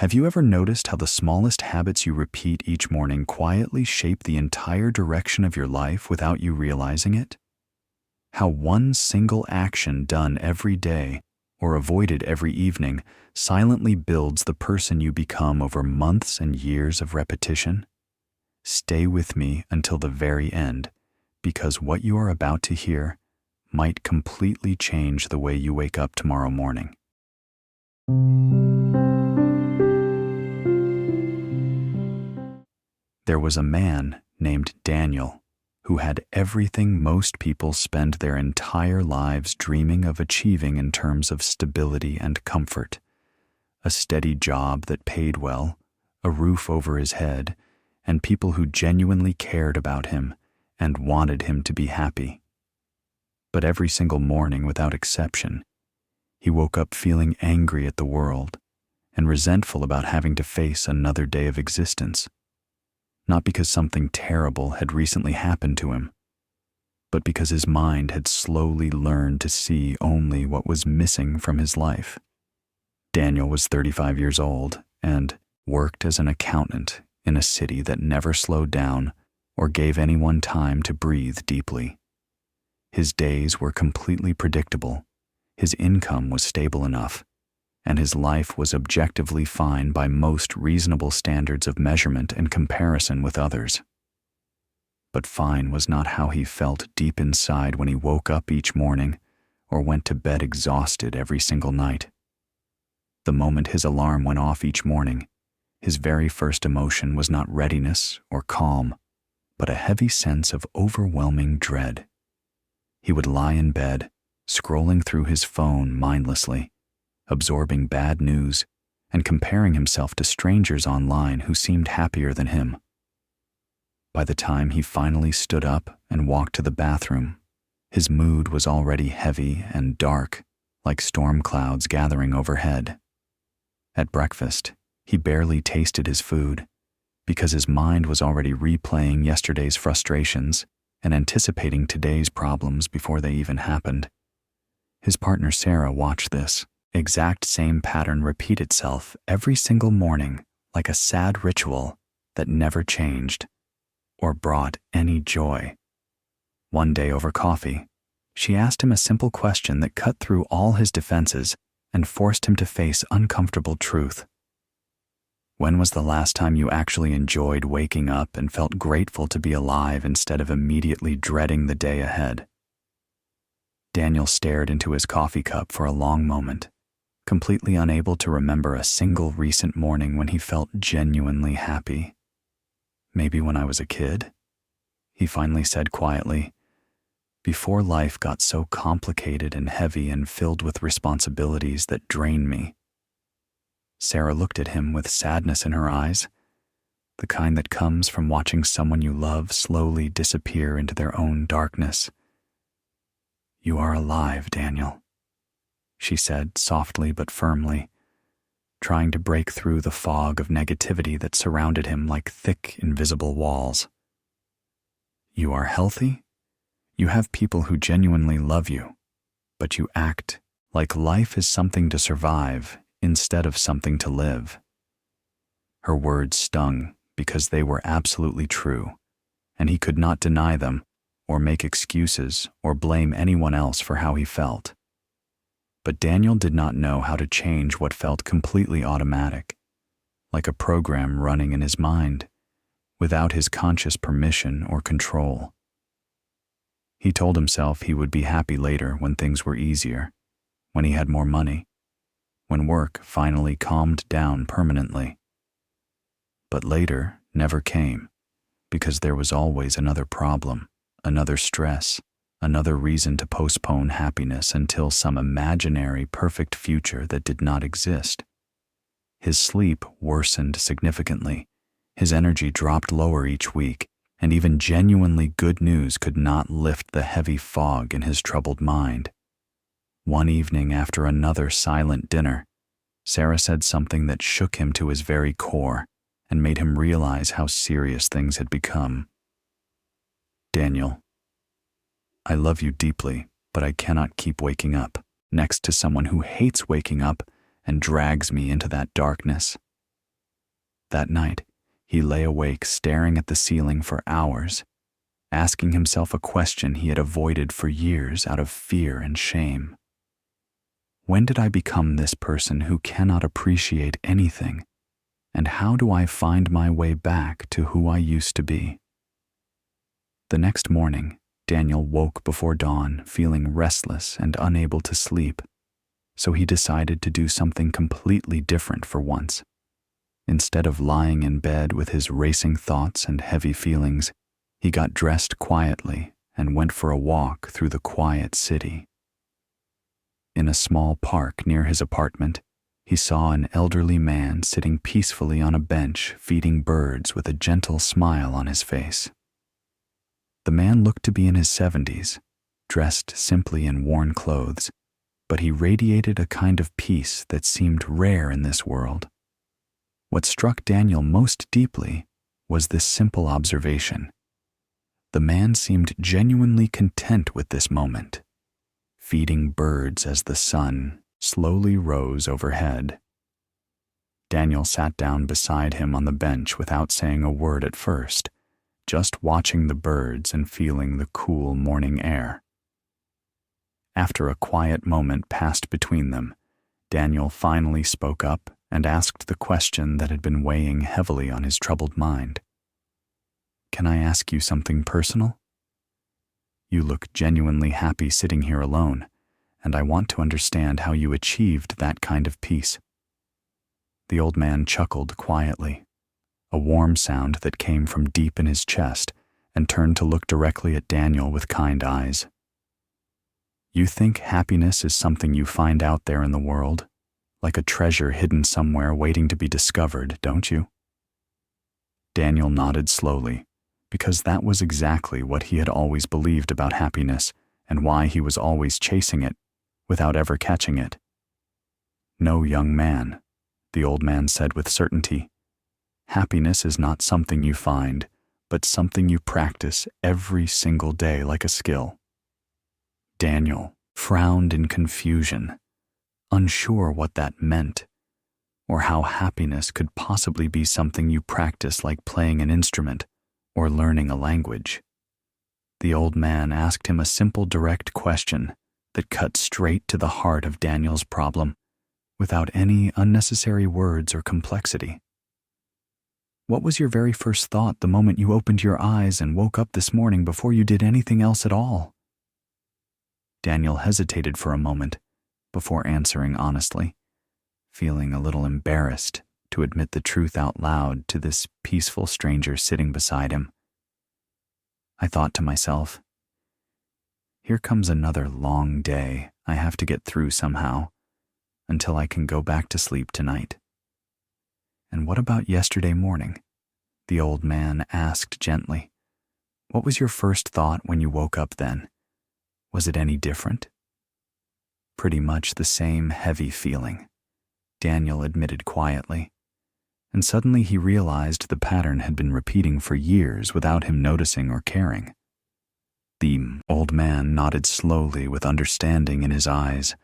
Have you ever noticed how the smallest habits you repeat each morning quietly shape the entire direction of your life without you realizing it? How one single action done every day or avoided every evening silently builds the person you become over months and years of repetition? Stay with me until the very end, because what you are about to hear might completely change the way you wake up tomorrow morning. There was a man named Daniel who had everything most people spend their entire lives dreaming of achieving in terms of stability and comfort. A steady job that paid well, a roof over his head, and people who genuinely cared about him and wanted him to be happy. But every single morning, without exception, he woke up feeling angry at the world and resentful about having to face another day of existence. Not because something terrible had recently happened to him, but because his mind had slowly learned to see only what was missing from his life. Daniel was 35 years old and worked as an accountant in a city that never slowed down or gave anyone time to breathe deeply. His days were completely predictable, his income was stable enough, and his life was objectively fine by most reasonable standards of measurement and comparison with others. But fine was not how he felt deep inside when he woke up each morning or went to bed exhausted every single night. The moment his alarm went off each morning, his very first emotion was not readiness or calm, but a heavy sense of overwhelming dread. He would lie in bed, scrolling through his phone mindlessly, absorbing bad news and comparing himself to strangers online who seemed happier than him. By the time he finally stood up and walked to the bathroom, his mood was already heavy and dark, like storm clouds gathering overhead. At breakfast, he barely tasted his food because his mind was already replaying yesterday's frustrations and anticipating today's problems before they even happened. His partner Sarah watched this exact same pattern repeat itself every single morning like a sad ritual that never changed or brought any joy. One day over coffee, she asked him a simple question that cut through all his defenses and forced him to face uncomfortable truth. When was the last time you actually enjoyed waking up and felt grateful to be alive instead of immediately dreading the day ahead? Daniel stared into his coffee cup for a long moment, completely unable to remember a single recent morning when he felt genuinely happy. Maybe when I was a kid, he finally said quietly, before life got so complicated and heavy and filled with responsibilities that drained me. Sarah looked at him with sadness in her eyes, the kind that comes from watching someone you love slowly disappear into their own darkness. You are alive, Daniel, she said softly but firmly, trying to break through the fog of negativity that surrounded him like thick, invisible walls. You are healthy. You have people who genuinely love you, but you act like life is something to survive instead of something to live. Her words stung because they were absolutely true, and he could not deny them or make excuses or blame anyone else for how he felt. But Daniel did not know how to change what felt completely automatic, like a program running in his mind, without his conscious permission or control. He told himself he would be happy later when things were easier, when he had more money, when work finally calmed down permanently. But later never came, because there was always another problem, another stress, another reason to postpone happiness until some imaginary perfect future that did not exist. His sleep worsened significantly, his energy dropped lower each week, and even genuinely good news could not lift the heavy fog in his troubled mind. One evening after another silent dinner, Sarah said something that shook him to his very core and made him realize how serious things had become. Daniel, I love you deeply, but I cannot keep waking up next to someone who hates waking up and drags me into that darkness. That night, he lay awake staring at the ceiling for hours, asking himself a question he had avoided for years out of fear and shame. When did I become this person who cannot appreciate anything? And how do I find my way back to who I used to be? The next morning, Daniel woke before dawn, feeling restless and unable to sleep, so he decided to do something completely different for once. Instead of lying in bed with his racing thoughts and heavy feelings, he got dressed quietly and went for a walk through the quiet city. In a small park near his apartment, he saw an elderly man sitting peacefully on a bench feeding birds with a gentle smile on his face. The man looked to be in his 70s, dressed simply in worn clothes, but he radiated a kind of peace that seemed rare in this world. What struck Daniel most deeply was this simple observation. The man seemed genuinely content with this moment, feeding birds as the sun slowly rose overhead. Daniel sat down beside him on the bench without saying a word at first, just watching the birds and feeling the cool morning air. After a quiet moment passed between them, Daniel finally spoke up and asked the question that had been weighing heavily on his troubled mind. "Can I ask you something personal? You look genuinely happy sitting here alone, and I want to understand how you achieved that kind of peace." The old man chuckled quietly, a warm sound that came from deep in his chest, and turned to look directly at Daniel with kind eyes. "You think happiness is something you find out there in the world, like a treasure hidden somewhere waiting to be discovered, don't you?" Daniel nodded slowly, because that was exactly what he had always believed about happiness and why he was always chasing it without ever catching it. "No, young man," the old man said with certainty. "Happiness is not something you find, but something you practice every single day like a skill." Daniel frowned in confusion, unsure what that meant, or how happiness could possibly be something you practice like playing an instrument or learning a language. The old man asked him a simple, direct question that cut straight to the heart of Daniel's problem, without any unnecessary words or complexity. "What was your very first thought the moment you opened your eyes and woke up this morning before you did anything else at all?" Daniel hesitated for a moment before answering honestly, feeling a little embarrassed to admit the truth out loud to this peaceful stranger sitting beside him. "I thought to myself, here comes another long day I have to get through somehow, until I can go back to sleep tonight." "And what about yesterday morning?" the old man asked gently. "What was your first thought when you woke up then? Was it any different?" "Pretty much the same heavy feeling," Daniel admitted quietly, and suddenly he realized the pattern had been repeating for years without him noticing or caring. The old man nodded slowly with understanding in his eyes,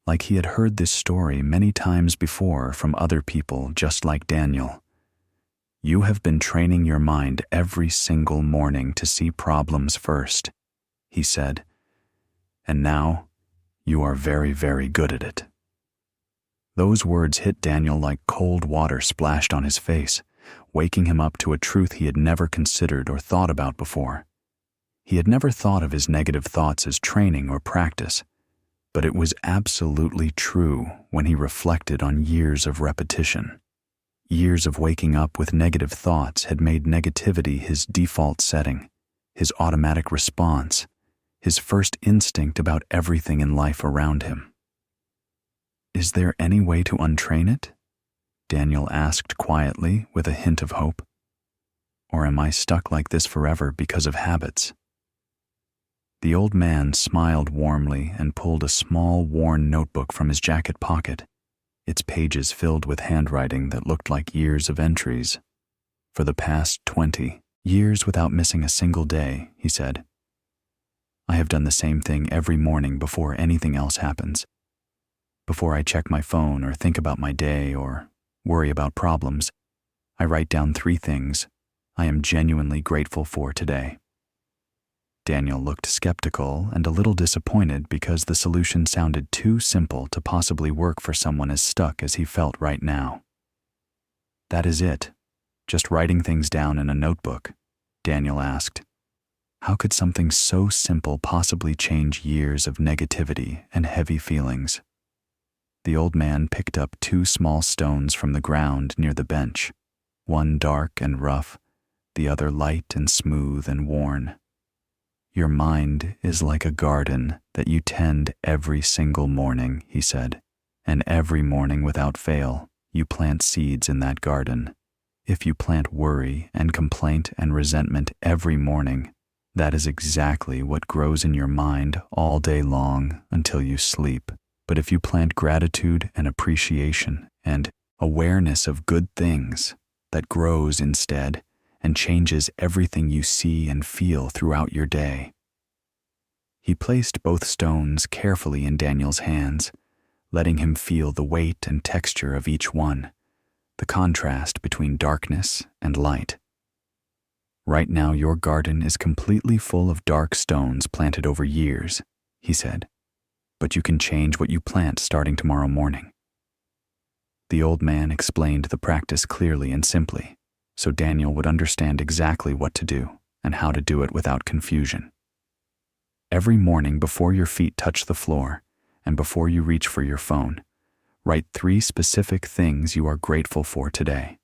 like he had heard this story many times before from other people just like Daniel. "You have been training your mind every single morning to see problems first," he said, "and now you are very, very good at it." Those words hit Daniel like cold water splashed on his face, waking him up to a truth he had never considered or thought about before. He had never thought of his negative thoughts as training or practice, but it was absolutely true when he reflected on years of repetition. Years of waking up with negative thoughts had made negativity his default setting, his automatic response, his first instinct about everything in life around him. "Is there any way to untrain it?" Daniel asked quietly with a hint of hope. "Or am I stuck like this forever because of habits?" The old man smiled warmly and pulled a small, worn notebook from his jacket pocket, its pages filled with handwriting that looked like years of entries. "For the past 20 years without missing a single day," he said. "I have done the same thing every morning before anything else happens. Before I check my phone or think about my day or worry about problems, I write down 3 things I am genuinely grateful for today. Daniel looked skeptical and a little disappointed because the solution sounded too simple to possibly work for someone as stuck as he felt right now. That is it, just writing things down in a notebook, Daniel asked. How could something so simple possibly change years of negativity and heavy feelings? The old man picked up 2 small stones from the ground near the bench, one dark and rough, the other light and smooth and worn. Your mind is like a garden that you tend every single morning, he said, and every morning without fail, you plant seeds in that garden. If you plant worry and complaint and resentment every morning, that is exactly what grows in your mind all day long until you sleep. But if you plant gratitude and appreciation and awareness of good things, that grows instead and changes everything you see and feel throughout your day. He placed both stones carefully in Daniel's hands, letting him feel the weight and texture of each one, the contrast between darkness and light. Right now your garden is completely full of dark stones planted over years, he said, but you can change what you plant starting tomorrow morning. The old man explained the practice clearly and simply, so Daniel would understand exactly what to do and how to do it without confusion. Every morning before your feet touch the floor and before you reach for your phone, write 3 specific things you are grateful for today.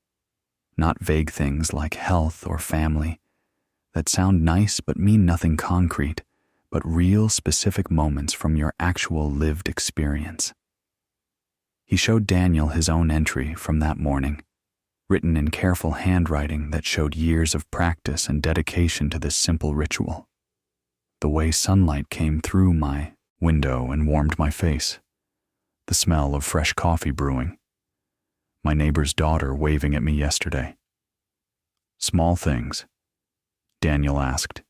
Not vague things like health or family that sound nice but mean nothing concrete, but real specific moments from your actual lived experience. He showed Daniel his own entry from that morning, written in careful handwriting that showed years of practice and dedication to this simple ritual. The way sunlight came through my window and warmed my face, the smell of fresh coffee brewing, my neighbor's daughter waving at me yesterday. Small things, Daniel asked,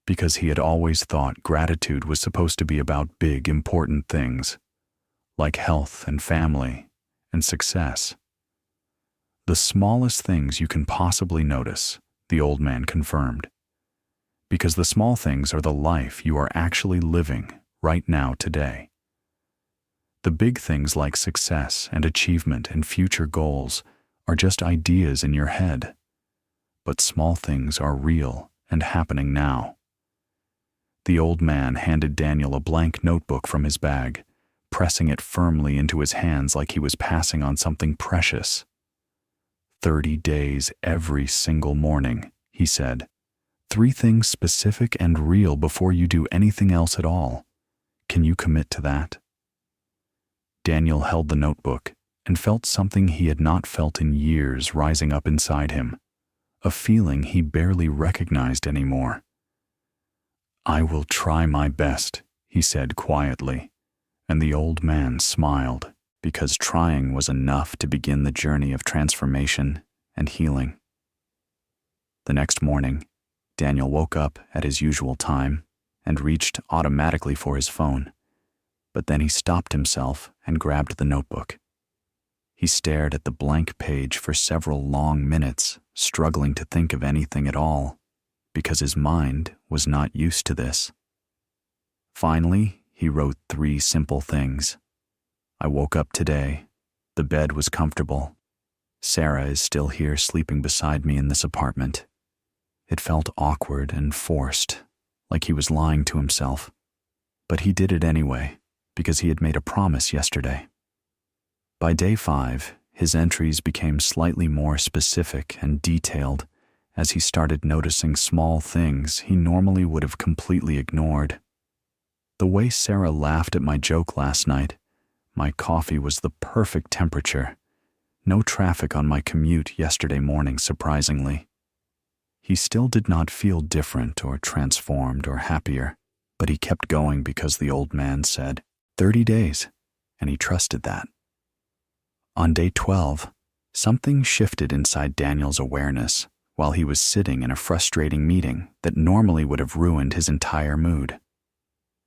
because he had always thought gratitude was supposed to be about big, important things, like health and family and success. The smallest things you can possibly notice, the old man confirmed, because the small things are the life you are actually living right now today. The big things like success and achievement and future goals are just ideas in your head, but small things are real and happening now. The old man handed Daniel a blank notebook from his bag, pressing it firmly into his hands like he was passing on something precious. 30 days every single morning, he said. 3 things specific and real before you do anything else at all. Can you commit to that? Daniel held the notebook and felt something he had not felt in years rising up inside him, a feeling he barely recognized anymore. I will try my best, he said quietly, and the old man smiled because trying was enough to begin the journey of transformation and healing. The next morning, Daniel woke up at his usual time and reached automatically for his phone, but then he stopped himself and grabbed the notebook. He stared at the blank page for several long minutes, struggling to think of anything at all, because his mind was not used to this. Finally, he wrote 3 simple things. I woke up today. The bed was comfortable. Sarah is still here sleeping beside me in this apartment. It felt awkward and forced, like he was lying to himself. But he did it anyway, because he had made a promise yesterday. By day 5, his entries became slightly more specific and detailed as he started noticing small things he normally would have completely ignored. The way Sarah laughed at my joke last night, my coffee was the perfect temperature, no traffic on my commute yesterday morning, surprisingly. He still did not feel different or transformed or happier, but he kept going because the old man said, 30 days, and he trusted that. On day 12, something shifted inside Daniel's awareness while he was sitting in a frustrating meeting that normally would have ruined his entire mood.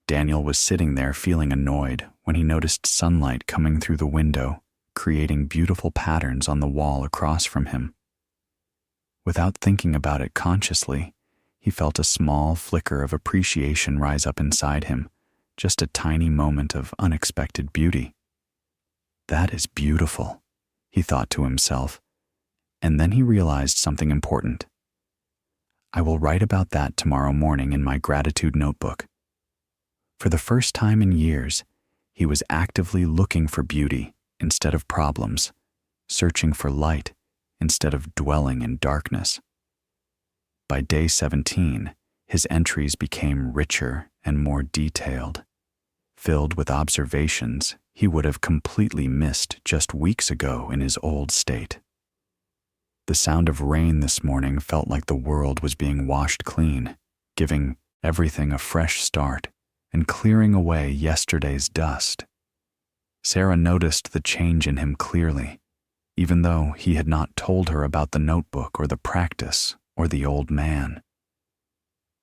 Daniel was sitting there feeling annoyed when he noticed sunlight coming through the window, creating beautiful patterns on the wall across from him. Without thinking about it consciously, he felt a small flicker of appreciation rise up inside him, just a tiny moment of unexpected beauty. That is beautiful, he thought to himself, and then he realized something important. I will write about that tomorrow morning in my gratitude notebook. For the first time in years, he was actively looking for beauty instead of problems, searching for light instead of dwelling in darkness. By day 17, his entries became richer and more detailed, filled with observations he would have completely missed just weeks ago in his old state. The sound of rain this morning felt like the world was being washed clean, giving everything a fresh start and clearing away yesterday's dust. Sarah noticed the change in him clearly, even though he had not told her about the notebook or the practice or the old man.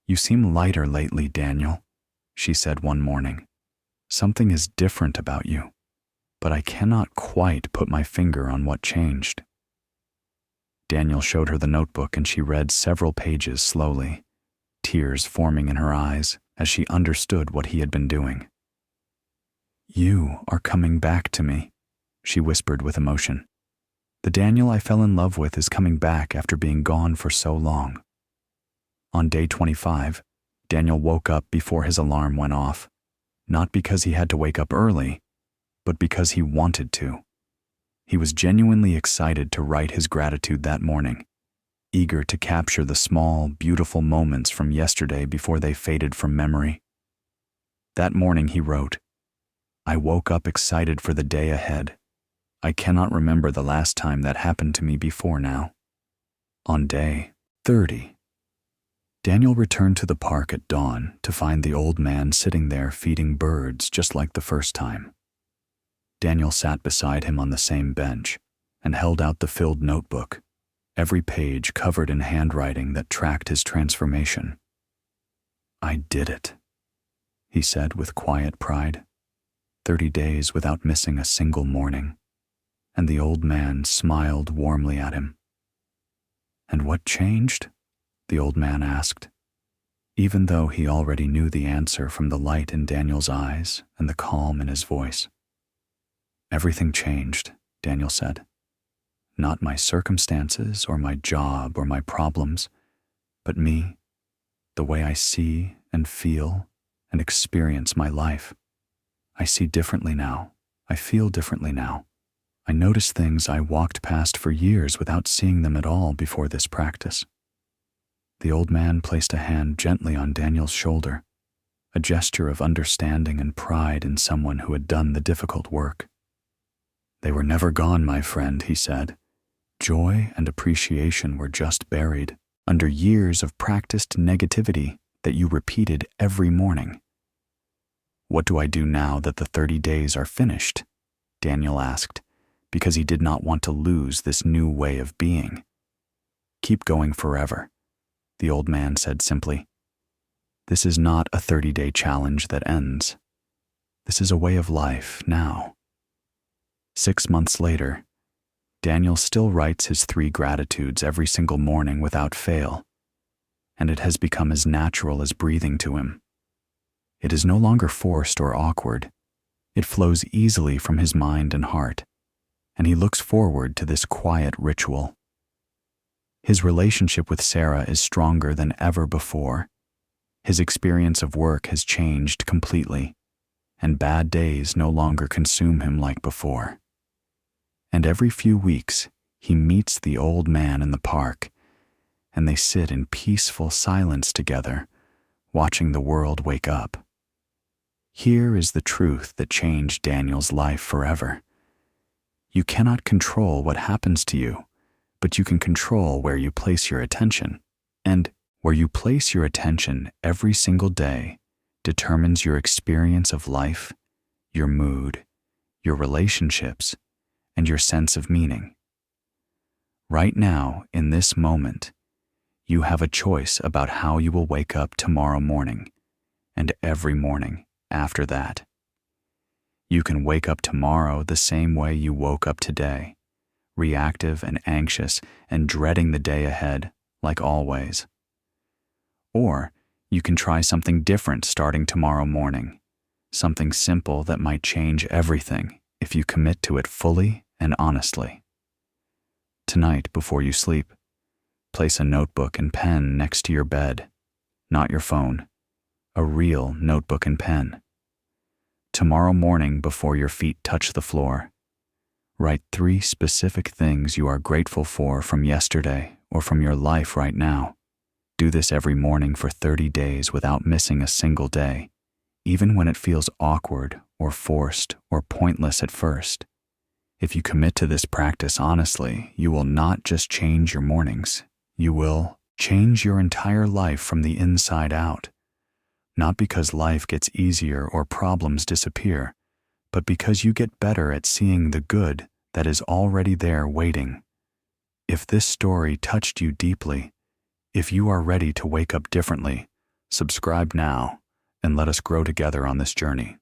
You seem lighter lately, Daniel, she said one morning. Something is different about you, but I cannot quite put my finger on what changed. Daniel showed her the notebook and she read several pages slowly, tears forming in her eyes as she understood what he had been doing. You are coming back to me, she whispered with emotion. The Daniel I fell in love with is coming back after being gone for so long. On day 25, Daniel woke up before his alarm went off, not because he had to wake up early, but because he wanted to. He was genuinely excited to write his gratitude that morning, eager to capture the small, beautiful moments from yesterday before they faded from memory. That morning he wrote, I woke up excited for the day ahead. I cannot remember the last time that happened to me before now. On day 30, Daniel returned to the park at dawn to find the old man sitting there feeding birds just like the first time. Daniel sat beside him on the same bench and held out the filled notebook, every page covered in handwriting that tracked his transformation. I did it, he said with quiet pride. 30 days without missing a single morning, and the old man smiled warmly at him. And what changed? The old man asked, even though he already knew the answer from the light in Daniel's eyes and the calm in his voice. Everything changed, Daniel said. Not my circumstances or my job or my problems, but me, the way I see and feel and experience my life. I see differently now. I feel differently now. I notice things I walked past for years without seeing them at all before this practice. The old man placed a hand gently on Daniel's shoulder, a gesture of understanding and pride in someone who had done the difficult work. They were never gone, my friend, he said. Joy and appreciation were just buried under years of practiced negativity that you repeated every morning. What do I do now that the 30 days are finished? Daniel asked, because he did not want to lose this new way of being. Keep going forever, the old man said simply. This is not a 30-day challenge that ends. This is a way of life now. 6 months later, Daniel still writes his 3 gratitudes every single morning without fail, and it has become as natural as breathing to him. It is no longer forced or awkward. It flows easily from his mind and heart, and he looks forward to this quiet ritual. His relationship with Sarah is stronger than ever before. His experience of work has changed completely, and bad days no longer consume him like before. And every few weeks, he meets the old man in the park, and they sit in peaceful silence together, watching the world wake up. Here is the truth that changed Daniel's life forever. You cannot control what happens to you, but you can control where you place your attention. And where you place your attention every single day determines your experience of life, your mood, your relationships, and your sense of meaning. Right now, in this moment, you have a choice about how you will wake up tomorrow morning and every morning after that. You can wake up tomorrow the same way you woke up today, reactive and anxious and dreading the day ahead, like always. Or you can try something different starting tomorrow morning, something simple that might change everything if you commit to it fully and honestly. Tonight, before you sleep, place a notebook and pen next to your bed, not your phone, a real notebook and pen. Tomorrow morning, before your feet touch the floor, write 3 specific things you are grateful for from yesterday or from your life right now. Do this every morning for 30 days without missing a single day, even when it feels awkward or forced or pointless at first. If you commit to this practice honestly, you will not just change your mornings, you will change your entire life from the inside out. Not because life gets easier or problems disappear, but because you get better at seeing the good that is already there waiting. If this story touched you deeply, if you are ready to wake up differently, subscribe now and let us grow together on this journey.